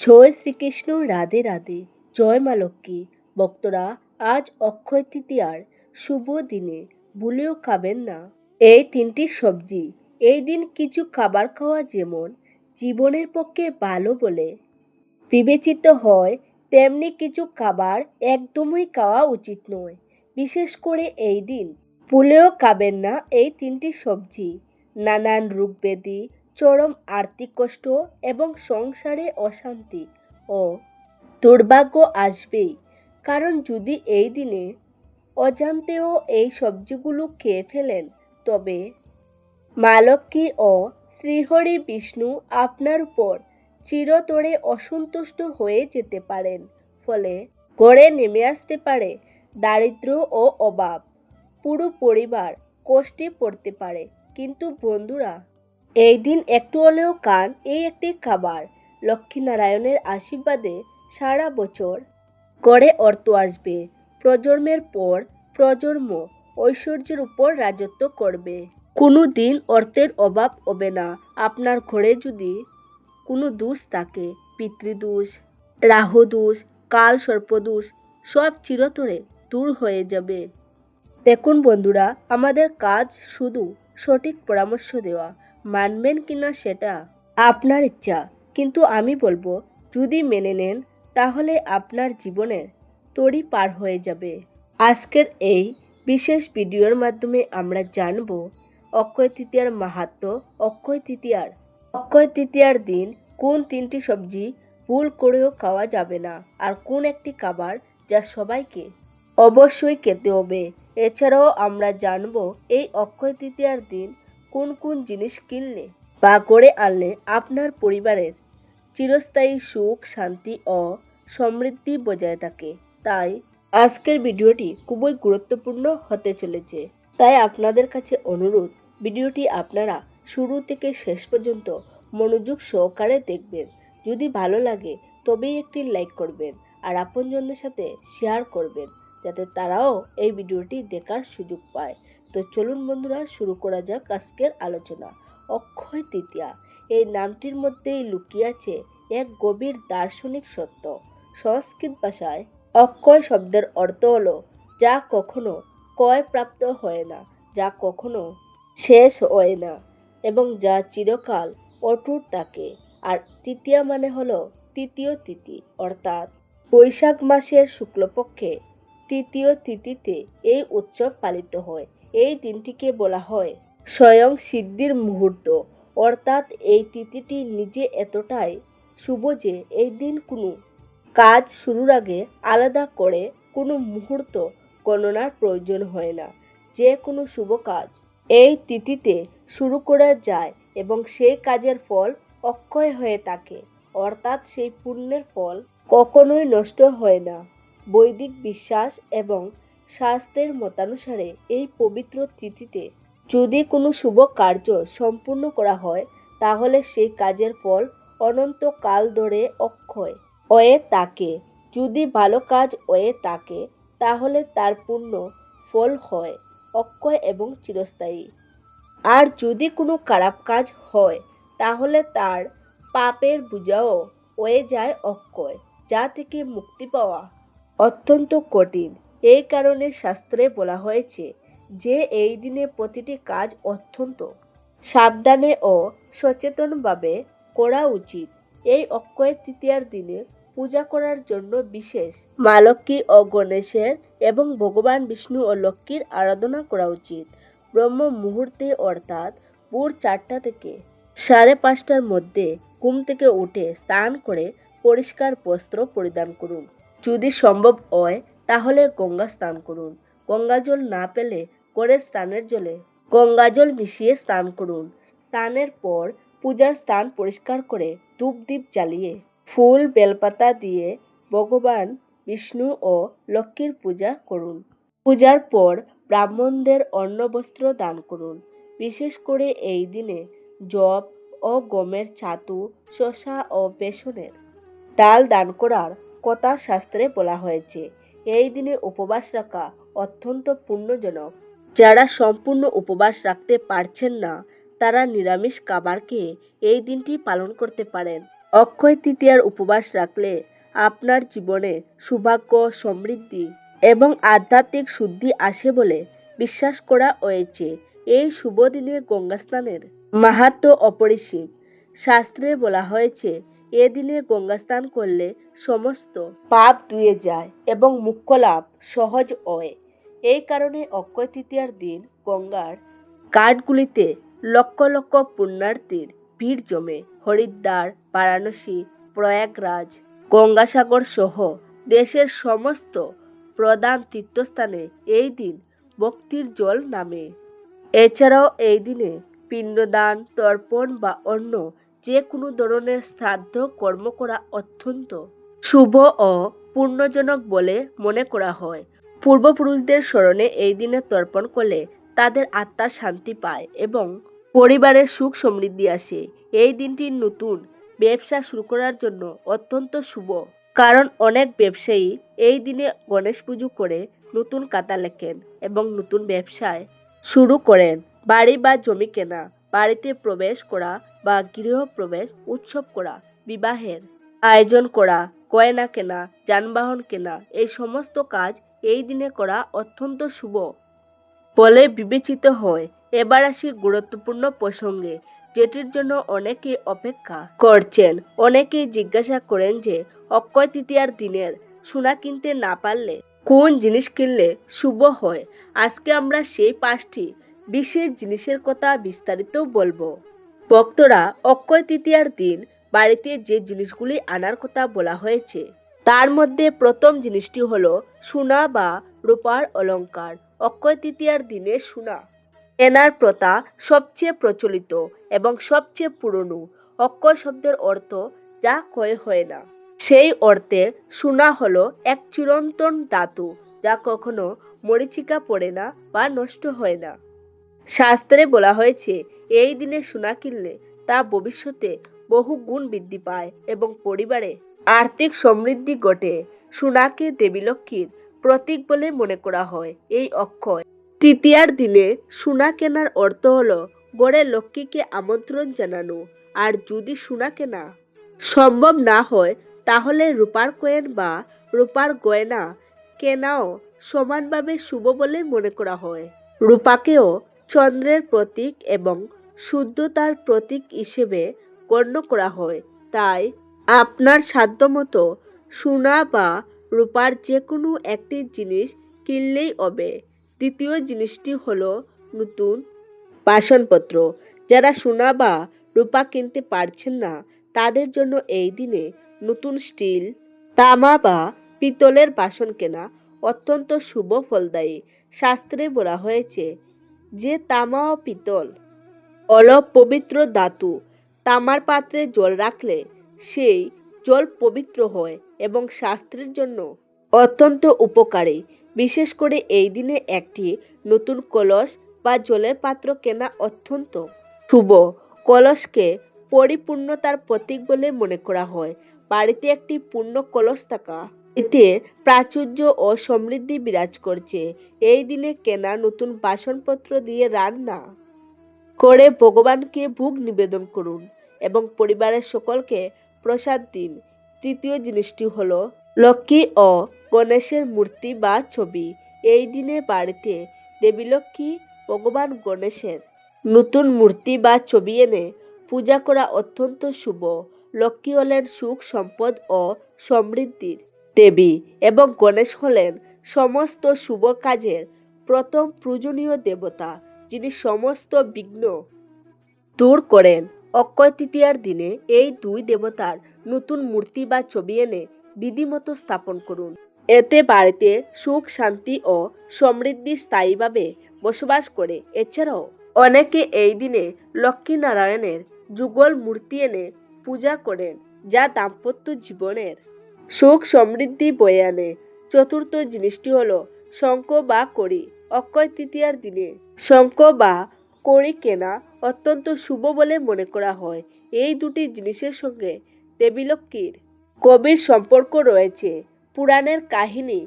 জয় শ্রীকৃষ্ণ, রাধে রাধে, জয় মা লক্ষ্মী। ভক্তরা, আজ অক্ষয় তৃতীয়ার শুভ দিনে ভুলেও খাবেন না এই তিনটি সবজি। এই দিন কিছু খাবার খাওয়া যেমন জীবনের পক্ষে ভালো বলে বিবেচিত হয়, তেমনি কিছু খাবার একদমই খাওয়া উচিত নয়। বিশেষ করে এই দিন ভুলেও খাবেন না এই তিনটি সবজি। নানান রোগ ব্যাধি, চরম আর্থিক কষ্ট এবং সংসারে অশান্তি ও দুর্ভাগ্য আসবেই। কারণ যদি এই দিনে অজান্তেও এই সবজিগুলো খেয়ে ফেলেন, তবে মা লক্ষ্মী ও শ্রীহরি বিষ্ণু আপনার উপর চিরতরে অসন্তুষ্ট হয়ে যেতে পারেন। ফলে ঘরে নেমে আসতে পারে দারিদ্র্য ও অভাব। পুরো পরিবার কষ্টে পড়তে পারে। কিন্তু বন্ধুরা, এই দিন একটু হলেও খান এই একটি খাবার। লক্ষ্মীনারায়ণের আশীর্বাদে সারা বছর ঘরে অর্থ আসবে। প্রজন্মের পর প্রজন্ম ঐশ্বর্যের উপর রাজত্ব করবে। কোনো দিন অর্থের অভাব হবে না। আপনার ঘরে যদি কোনো দোষ থাকে, পিতৃদোষ, রাহু দোষ, কাল সর্পদোষ, সব চিরতরে দূর হয়ে যাবে। দেখুন বন্ধুরা, আমাদের কাজ শুধু সঠিক পরামর্শ দেওয়া। মানবেন কিনা সেটা আপনার ইচ্ছা, কিন্তু আমি বলবো যদি মেনে নেন তাহলে আপনার জীবনের তরি পার হয়ে যাবে। আজকের এই বিশেষ ভিডিওর মাধ্যমে আমরা জানব অক্ষয় তৃতীয়ার মাহাত্ম্য। অক্ষয় তৃতীয়ার দিন কোন তিনটি সবজি ভুল করেও খাওয়া যাবে না, আর কোন একটি খাবার যা সবাইকে অবশ্যই খেতে হবে। এছাড়াও আমরা জানব এই অক্ষয় তৃতীয়ার দিন কোন কোন জিনিস কিনলে বা করে আনলে আপনার পরিবারের চিরস্থায়ী সুখ, শান্তি ও সমৃদ্ধি বজায় থাকে। তাই আজকের ভিডিওটি খুবই গুরুত্বপূর্ণ হতে চলেছে। তাই আপনাদের কাছে অনুরোধ, ভিডিওটি আপনারা শুরু থেকে শেষ পর্যন্ত মনোযোগ সহকারে দেখবেন। যদি ভালো লাগে তবেই একটি লাইক করবেন আর আপনজনদের সাথে শেয়ার করবেন, যাতে তারাও এই ভিডিওটি দেখার সুযোগ পায়। তো চলুন বন্ধুরা, শুরু করা যাক আজকের আলোচনা। অক্ষয় তৃতীয়া, এই নামটির মধ্যেই লুকিয়ে আছে এক গভীর দার্শনিক সত্য। সংস্কৃত ভাষায় অক্ষয় শব্দের অর্থ হলো যা কখনো ক্ষয়প্রাপ্ত হয় না, যা কখনো শেষ হয় না এবং যা চিরকাল অটুট থাকে। আর তৃতীয়া মানে হলো তৃতীয় তিথি, অর্থাৎ বৈশাখ মাসের শুক্লপক্ষে তৃতীয় তিথিতে এই উৎসব পালিত হয়। এই দিনটিকে বলা হয় স্বয়ং সিদ্ধির মুহূর্ত, অর্থাৎ এই তিথিটি নিজে এতটাই শুভ যে এই দিন কোনো কাজ শুরুর আগে আলাদা করে কোনো মুহূর্ত গণনার প্রয়োজন হয় না। যে কোনো শুভ কাজ এই তিথিতে শুরু করা যায় এবং সেই কাজের ফল অক্ষয় হয়ে থাকে, অর্থাৎ সেই পুণ্যের ফল কখনোই নষ্ট হয় না। বৈদিক বিশ্বাস এবং শাস্ত্রের মতানুসারে এই পবিত্র তিথিতে যদি কোনো শুভ কার্য সম্পূর্ণ করা হয়, তাহলে সেই কাজের ফল অনন্তকাল ধরে অক্ষয় হয়ে থাকে। যদি ভালো কাজ হয়ে থাকে তাহলে তার পূর্ণ ফল হয় অক্ষয় এবং চিরস্থায়ী। আর যদি কোনো খারাপ কাজ হয় তাহলে তার পাপের বোঝাও হয়ে যায় অক্ষয়, যা থেকে মুক্তি পাওয়া অত্যন্ত কঠিন। এই কারণে শাস্ত্রে বলা হয়েছে যে এই দিনে প্রতিটি কাজ অত্যন্ত সাবধানে ও সচেতনভাবে করা উচিত। এই অক্ষয় তৃতীয়ার দিনে পূজা করার জন্য বিশেষ মা লক্ষ্মী ও গণেশের এবং ভগবান বিষ্ণু ও লক্ষ্মীর আরাধনা করা উচিত। ব্রহ্ম মুহূর্তে, অর্থাৎ ভোর 4টা থেকে 5:30টার মধ্যে ঘুম থেকে উঠে স্নান করে পরিষ্কার বস্ত্র পরিধান করুন। যদি সম্ভব হয় তাহলে গঙ্গা স্নান করুন। গঙ্গাজল না পেলে ঘরের স্নানের জলে গঙ্গাজল মিশিয়ে স্নান করুন। স্নানের পর পূজার স্থান পরিষ্কার করে ধূপ দ্বীপ জ্বালিয়ে ফুল বেলপাতা দিয়ে ভগবান বিষ্ণু ও লক্ষ্মীর পূজা করুন। পূজার পর ব্রাহ্মণদের অন্ন বস্ত্র দান করুন। বিশেষ করে এই দিনে জব ও গমের ছাতু, শসা ও বেসনের ডাল দান করার কথা শাস্ত্রে বলা হয়েছে। এই দিনে উপবাস রাখা অত্যন্ত পুণ্যজনক। যারা সম্পূর্ণ উপবাস রাখতে পারছেন না, তারা নিরামিষ খাবার খেয়ে এই দিনটি পালন করতে পারেন। অক্ষয় তৃতীয়ার উপবাস রাখলে আপনার জীবনে সৌভাগ্য, সমৃদ্ধি এবং আধ্যাত্মিক শুদ্ধি আসে বলে বিশ্বাস করা হয়েছে। এই শুভ দিনে গঙ্গা স্নানের মাহাত্ম্য অপরিসীম। শাস্ত্রে বলা হয়েছে এদিনে গঙ্গা স্নান করলে সমস্ত পাপ ধুয়ে যায় এবং মোক্ষ লাভ সহজ হয়। এই কারণে অক্ষয় তৃতীয়ার দিন গঙ্গার ঘাটগুলিতে লক্ষ লক্ষ পুণ্যার্থীর ভিড় জমে। হরিদ্বার, বারাণসী, প্রয়াগরাজ, গঙ্গাসাগর সহ দেশের সমস্ত প্রধান তীর্থস্থানে এই দিন ভক্তির জল নামে। এছাড়াও এই দিনে পিণ্ডদান, তর্পণ বা অন্য যে কোনো ধরনের শ্রাদ্ধ কর্ম করা অত্যন্ত শুভ ও পুণ্যজনক বলে মনে করা হয়। পূর্বপুরুষদের স্মরণে এই দিনে তর্পণ করলে তাদের আত্মার শান্তি পায় এবং পরিবারের সুখ সমৃদ্ধি আসে। এই দিনটি নতুন ব্যবসা শুরু করার জন্য অত্যন্ত শুভ, কারণ অনেক ব্যবসায়ী এই দিনে গণেশ পুজো করে নতুন খাতা লেখেন এবং নতুন ব্যবসায় শুরু করেন। বাড়ি বা জমি কেনা, বাড়িতে প্রবেশ করা বা গৃহপ্রবেশ উৎসব করা, বিবাহের আয়োজন করা, গয়না কেনা, যানবাহন কেনা, এই সমস্ত কাজ এই দিনে করা অত্যন্ত শুভ বলে বিবেচিত হয়। এবার আসি গুরুত্বপূর্ণ প্রসঙ্গে, যেটির জন্য অনেকেই অপেক্ষা করছেন। অনেকেই জিজ্ঞাসা করেন যে অক্ষয় তৃতীয়ার দিনের সোনা কিনতে না পারলে কোন জিনিস কিনলে শুভ হয়। আজকে আমরা সেই 5টি বিশেষ জিনিসের কথা বিস্তারিত বলবো। ভক্তরা, অক্ষয় তৃতীয়ার দিন বাড়িতে যে জিনিসগুলি আনার কথা বলা হয়েছে তার মধ্যে প্রথম জিনিসটি হলো সোনা বা রূপার অলংকার। অক্ষয় তৃতীয়ার দিনে সোনা কেনার প্রথা সবচেয়ে প্রচলিত এবং সবচেয়ে পুরনো। অক্ষয় শব্দের অর্থ যা ক্ষয় হয় না। সেই অর্থে সোনা হলো এক চিরন্তন ধাতু যা কখনো মরীচিকা পড়ে না বা নষ্ট হয় না। শাস্ত্রে বলা হয়েছে এই দিনে সোনা কিনলে তা ভবিষ্যতে বহু গুণ বৃদ্ধি পায় এবং পরিবারে আর্থিক সমৃদ্ধি ঘটে। সোনাকে দেবী লক্ষ্মীর প্রতীক বলে মনে করা হয়। এই অক্ষয় তৃতীয়ার দিনে সোনা কেনার অর্থ হলো গড়ে লক্ষ্মীকে আমন্ত্রণ জানানো। আর যদি সোনা কেনা সম্ভব না হয় তাহলে রূপার কয়েন বা রূপার গয়না কেনাও সমানভাবে শুভ বলে মনে করা হয়। রূপাকেও চন্দ্রের প্রতীক এবং শুদ্ধতার প্রতীক হিসেবে গণ্য করা হয়। তাই আপনার সাধ্যমতো সোনা বা রূপার যে কোনো একটি জিনিস কিনলেই হবে। দ্বিতীয় জিনিসটি হলো নতুন বাসনপত্র। যারা সোনা বা রূপা কিনতে পারছেন না তাদের জন্য এই দিনে নতুন স্টিল, তামা বা পিতলের বাসন কেনা অত্যন্ত শুভ ফলদায়ী। শাস্ত্রে বলা হয়েছে যে তামা ও পিতল হলো পবিত্র ধাতু। তামার পাত্রে জল রাখলে সেই জল পবিত্র হয় এবং স্বাস্থ্যের জন্য অত্যন্ত উপকারী। বিশেষ করে এই দিনে একটি নতুন কলস বা জলের পাত্র কেনা অত্যন্ত শুভ। কলসকে পরিপূর্ণতার প্রতীক বলে মনে করা হয়। বাড়িতে একটি পূর্ণ কলস থাকা এতে প্রাচুর্য ও সমৃদ্ধি বিরাজ করছে। এই দিনে কেনা নতুন বাসনপত্র দিয়ে রান্না করে ভগবানকে ভোগ নিবেদন করুন এবং পরিবারের সকলকে প্রসাদ দিন। তৃতীয় জিনিসটি হলো লক্ষ্মী ও গণেশের মূর্তি বা ছবি। এই দিনে বাড়িতে দেবী লক্ষ্মী, ভগবান গণেশের নতুন মূর্তি বা ছবি এনে পূজা করা অত্যন্ত শুভ। লক্ষ্মী হলেন সুখ, সম্পদ ও সমৃদ্ধির দেবী এবং গণেশ হলেন সমস্ত শুভ কাজের প্রথম পূজনীয় দেবতা, যিনি সমস্ত বিঘ্ন দূর করেন। অক্ষয় তৃতীয়ার দিনে এই দুই দেবতার নতুন মূর্তি বা ছবি এনে বিধিমতো স্থাপন করুন। এতে বাড়িতে সুখ, শান্তি ও সমৃদ্ধি স্থায়ীভাবে বসবাস করে। এছাড়াও অনেকে এই দিনে লক্ষ্মীনারায়ণের যুগল মূর্তি এনে পূজা করেন, যা দাম্পত্য জীবনের সুখ সমৃদ্ধি বয়ে আনে। চতুর্থ জিনিসটি হলো শঙ্খ বা কড়ি। অক্ষয় তৃতীয়ার দিনে শঙ্খ বা কড়ি কেনা অত্যন্ত শুভ বলে মনে করা হয়। এই দুটি জিনিসের সঙ্গে দেবী লক্ষ্মীর গভীর সম্পর্ক রয়েছে। পুরাণের কাহিনী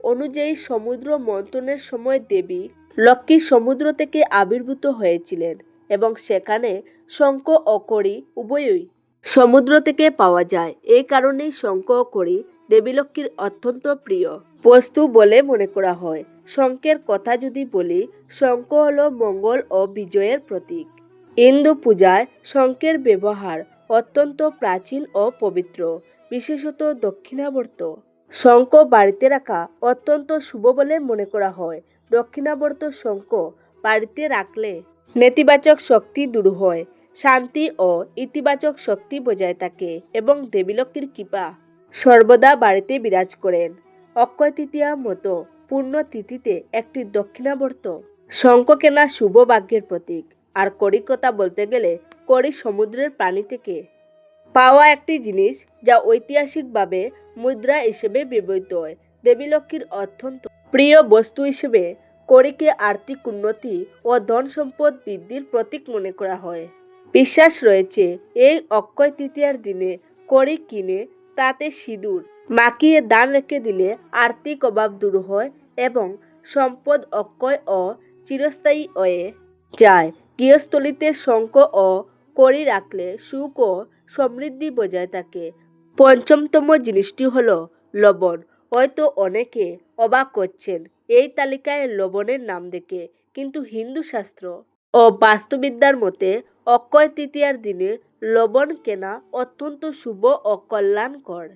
অনুযায়ী সমুদ্র মন্থনের সময় দেবী লক্ষ্মী সমুদ্র থেকে আবির্ভূত হয়েছিলেন এবং সেখানে শঙ্খ ও কড়ি উভয়ই সমুদ্র থেকে পাওয়া যায়। এই কারণেই শঙ্খ ও কড়ি দেবীলক্ষ্মীর অত্যন্ত প্রিয় বস্তু বলে মনে করা হয়। শঙ্খের কথা যদি বলি, শঙ্খ হলো মঙ্গল ও বিজয়ের প্রতীক। হিন্দু পূজায় শঙ্খের ব্যবহার অত্যন্ত প্রাচীন ও পবিত্র, বিশেষত দক্ষিণাবর্ত। শঙ্খ বাড়িতে রাখা অত্যন্ত শুভ বলে মনে করা হয়। দক্ষিণাবর্ত শঙ্খ বাড়িতে রাখলে নেতিবাচক শক্তি দূর হয়, শান্তি ও ইতিবাচক শক্তি বজায় থাকে এবং দেবীলক্ষ্মীর কৃপা সর্বদা বাড়িতে বিরাজ করেন। অক্ষয় তৃতীয়ার মতো পূর্ণ তিথিতে একটি দক্ষিণাবর্ত শঙ্খ কেনা শুভ ভাগ্যের প্রতীক। আর কড়ির কথা বলতে গেলে, কড়ি সমুদ্রের প্রাণী থেকে পাওয়া একটি জিনিস যা ঐতিহাসিকভাবে মুদ্রা হিসেবে ব্যবহৃত হয়। দেবীলক্ষ্মীর অত্যন্ত প্রিয় বস্তু হিসেবে কড়িকে আর্থিক উন্নতি ও ধন সম্পদ বৃদ্ধির প্রতীক মনে করা হয়। বিশ্বাস রয়েছে, এই অক্ষয় তৃতীয়ার দিনে কড়ি কিনে তাতে সিঁদুর মাখিয়ে দান রেখে দিলে আর্থিক অভাব দূর হয় এবং সম্পদ অক্ষয় ও চিরস্থায়ী হয়ে যায়। গৃহস্থলিতে শঙ্খ ও কড়ি রাখলে সুখ ও সমৃদ্ধি বজায় থাকে। পঞ্চমতম জিনিসটি হলো লবণ। হয়তো অনেকে অবাক হচ্ছেন এই তালিকায় লবণের নাম দেখে, কিন্তু হিন্দু শাস্ত্র ও বাস্তুবিদ্যার মতে অক্ষয় তৃতীয়ার দিনে লবণ কেনা অত্যন্ত শুভ ও কল্যাণকর।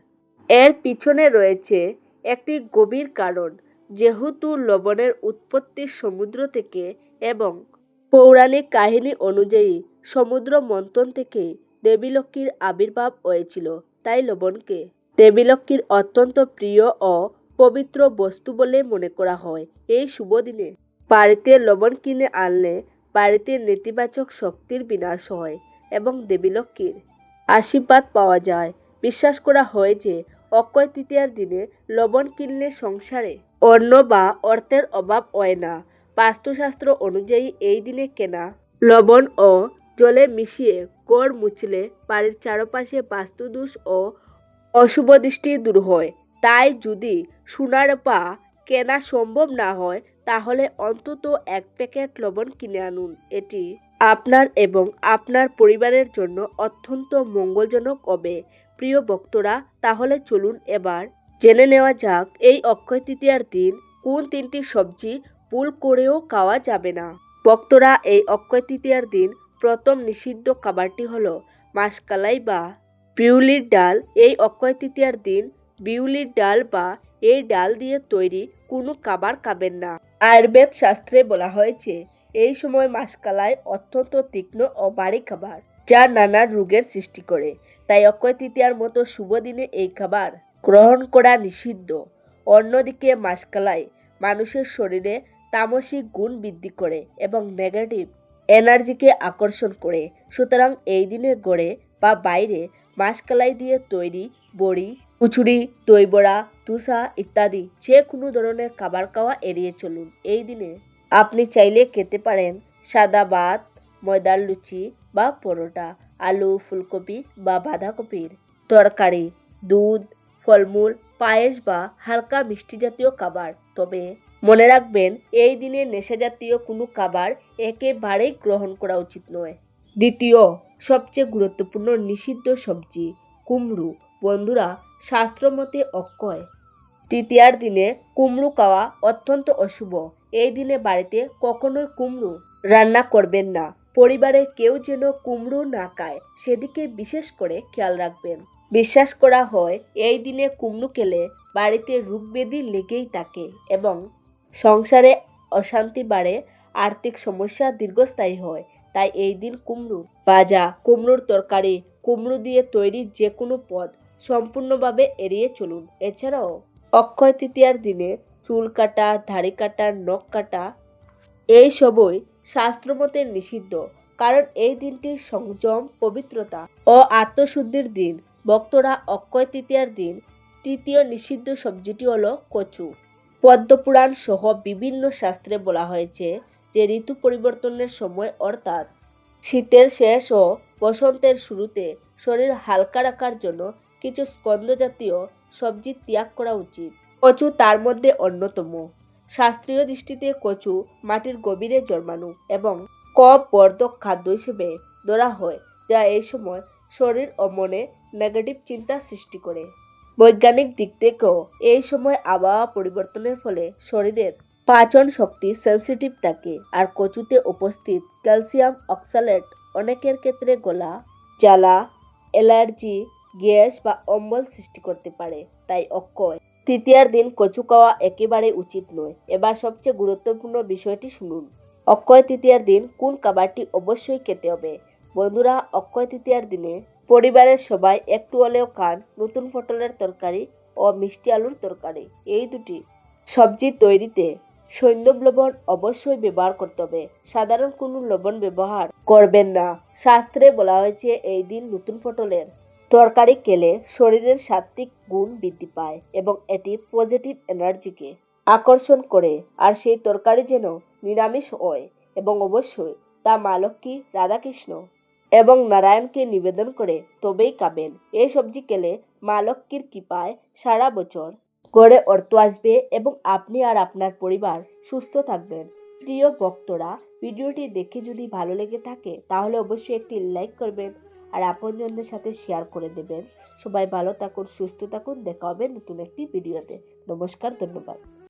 এর পিছনে রয়েছে একটি গভীর কারণ। যেহেতু লবণের উৎপত্তি সমুদ্র থেকে এবং পৌরাণিক কাহিনী অনুযায়ী সমুদ্র মন্থন থেকে দেবীলক্ষ্মীর আবির্ভাব হয়েছিল, তাই লবণকে দেবীলক্ষ্মীর অত্যন্ত প্রিয় ও পবিত্র বস্তু বলে মনে করা হয়। এই শুভ দিনে বাড়িতে লবণ কিনে আনলে বাড়িতে নেতিবাচক শক্তির বিনাশ হয় এবং দেবীলক্ষ্মীর আশীর্বাদ পাওয়া যায়। বিশ্বাস করা হয় যে অক্ষয় তৃতীয়ার দিনে লবণ কিনলে সংসারে অন্ন বা অর্থের অভাব হয় না। বাস্তুশাস্ত্র অনুযায়ী এই দিনে কেনা লবণ ও জলে মিশিয়ে ঘর মুছলে বাড়ির চারপাশে বাস্তুদোষ ও অশুভ দৃষ্টি দূর হয়। তাই যদি সোনার পা কেনা সম্ভব না হয়, তাহলে অন্তত এক প্যাকেট লবণ কিনে আনুন। এটি আপনার এবং আপনার পরিবারের জন্য অত্যন্ত মঙ্গলজনক হবে। প্রিয় ভক্তরা, তাহলে চলুন এবার জেনে নেওয়া যাক এই অক্ষয় তৃতীয়ার দিন কোন তিনটি সবজি ভুল করেও খাওয়া যাবে না। ভক্তরা, এই অক্ষয় তৃতীয়ার দিন প্রথম নিষিদ্ধ খাবারটি হলো মাষকালাই বা বিউলির ডাল। এই অক্ষয় তৃতীয়ার দিন বিউলির ডাল বা এই ডাল দিয়ে তৈরি কোনো খাবার খাবেন না। আয়ুর্বেদ শাস্ত্রে বলা হয়েছে এই সময় মাষকালাই অত্যন্ত তীক্ষ্ণ ও ভারী খাবার, যা নানা রোগের সৃষ্টি করে। তাই অক্ষয় তৃতীয়ার মতো শুভ দিনে এই খাবার গ্রহণ করা নিষিদ্ধ। অন্যদিকে মাষকালাই মানুষের শরীরে তামসিক গুণ বৃদ্ধি করে এবং নেগেটিভ এনার্জিকে আকর্ষণ করে। সুতরাং এই দিনে ঘরে বা বাইরে মাষকালাই দিয়ে তৈরি বড়ি, কচুরি, দই বড়া, ধোসা ইত্যাদি যে কোনো ধরনের খাবার খাওয়া এড়িয়ে চলুন। এই দিনে আপনি চাইলে খেতে পারেন সাদা ভাত, ময়দার লুচি বা পরোটা, আলু, ফুলকপি বা বাঁধাকপির তরকারি, দুধ, ফলমূল, পায়েস বা হালকা মিষ্টি জাতীয় খাবার। তবে মনে রাখবেন, এই দিনে নেশা জাতীয় কোনো খাবার একেবারেই গ্রহণ করা উচিত নয়। দ্বিতীয় সবচেয়ে গুরুত্বপূর্ণ নিষিদ্ধ সবজি কুমড়ো। বন্ধুরা, শাস্ত্রমতে অক্ষয় তৃতীয়ার দিনে কুমড়ো খাওয়া অত্যন্ত অশুভ। এই দিনে বাড়িতে কখনোই কুমড়ো রান্না করবেন না। পরিবারের কেউ যেন কুমড়ো না খায় সেদিকে বিশেষ করে খেয়াল রাখবেন। বিশ্বাস করা হয় এই দিনে কুমড়ো খেলে বাড়িতে রোগ ব্যাধি লেগেই থাকে এবং সংসারে অশান্তি বাড়ে, আর্থিক সমস্যা দীর্ঘস্থায়ী হয়। তাই এই দিন কুমড়ো ভাজা, কুমড়োর তরকারি, কুমড়ো দিয়ে তৈরি যে কোনো পদ সম্পূর্ণভাবে এড়িয়ে চলুন। এছাড়াও অক্ষয় তৃতীয়ার দিনে চুল কাটা, দাড়ি কাটা, নখ কাটা এই সবই শাস্ত্রমতে নিষিদ্ধ, কারণ এই দিনটি সংযম, পবিত্রতা ও আত্মশুদ্ধির দিন। ভক্তরা, অক্ষয় তৃতীয়ার দিন তৃতীয় নিষিদ্ধ সবজিটি হলো কচু। পদ্মপুরাণ সহ বিভিন্ন শাস্ত্রে বলা হয়েছে যে ঋতু পরিবর্তনের সময় অর্থাৎ শীতের শেষ ও বসন্তের শুরুতে শরীর হালকা রাখার জন্য কিছু স্কন্দ জাতীয় সবজি ত্যাগ করা উচিত। কচু তার মধ্যে অন্যতম। শাস্ত্রীয় দৃষ্টিতে কচু মাটির গভীরে জন্মানো এবং কফ বর্ধক খাদ্য হিসেবে ধরা হয়, যা এই সময় শরীর ও মনে নেগেটিভ চিন্তা সৃষ্টি করে। বৈজ্ঞানিক দিক থেকেও এই সময় আবহাওয়া পরিবর্তনের ফলে শরীরের পাচন শক্তি সেন্সিটিভ থাকে, আর কচুতে উপস্থিত ক্যালসিয়াম অক্সালেট অনেকের ক্ষেত্রে গলা জ্বালা, অ্যালার্জি, গ্যাস বা অম্বল সৃষ্টি করতে পারে। তাই অক্ষয় তৃতীয়ার দিন কচু খাওয়া একেবারে উচিত নয়। এবার সবচেয়ে গুরুত্বপূর্ণ বিষয়টি শুনুন। অক্ষয় তৃতীয়ার দিন কোন খাবারটি অবশ্যই খেতে হবে? বন্ধুরা, অক্ষয় তৃতীয়ার দিনে পরিবারের সবাই একটু হলেও খান নতুন পটলের তরকারি ও মিষ্টি আলুর তরকারি। এই দুটি সবজি তৈরিতে সৈন্ধব লবণ অবশ্যই ব্যবহার করতে হবে। সাধারণ কোনো লবণ ব্যবহার করবেন না। শাস্ত্রে বলা হয়েছে এই দিন নতুন পটলের তরকারি খেলে শরীরের সাত্ত্বিক গুণ বৃদ্ধি পায় এবং এটি পজিটিভ এনার্জিকে আকর্ষণ করে। আর সেই তরকারি যেন নিরামিষ হয় এবং অবশ্যই তা মা লক্ষ্মী, রাধাকৃষ্ণ এবং নারায়ণকে নিবেদন করে তবেই খাবেন। এই সবজি খেলে মা লক্ষ্মীর কৃপায় সারা বছর ঘরে অর্থ আসবে এবং আপনি আর আপনার পরিবার সুস্থ থাকবেন। প্রিয় ভক্তরা, ভিডিওটি দেখে যদি ভালো লেগে থাকে তাহলে অবশ্যই একটি লাইক করবেন আর আপনজনদের সাথে শেয়ার করে দেবেন। সবাই ভালো থাকুন, সুস্থ থাকুন। দেখা হবে নতুন একটি ভিডিওতে। নমস্কার, ধন্যবাদ।